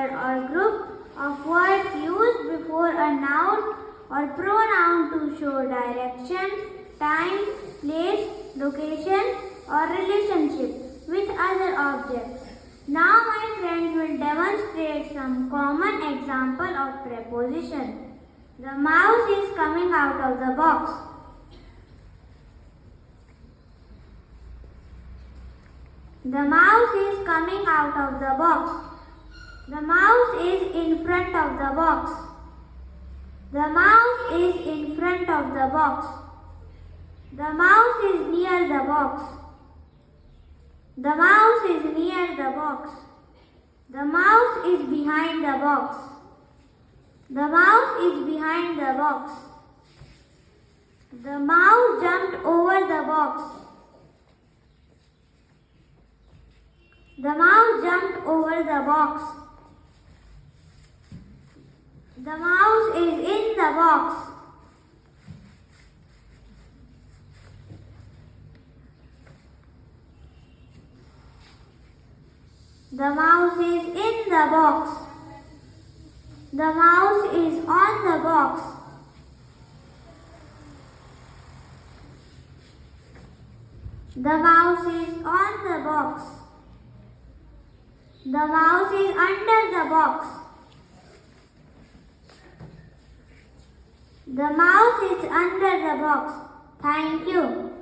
word or group of words used before a noun or pronoun to show direction, time, place, location, or relationship with other objects. Now my friends will demonstrate some common example of preposition. The mouse is coming out of the box. The mouse is coming out of the box. The mouse is in front of the box. The mouse is in front of the box. The mouse is near the box. The mouse is near the box. The mouse is behind the box. The mouse is behind the box. The mouse jumped over the box. The mouse jumped over the box. The mouse is in the box. The mouse is in the box. The mouse is on the box. The mouse is on the box. The mouse is under the box. The mouse is under the box. Thank you.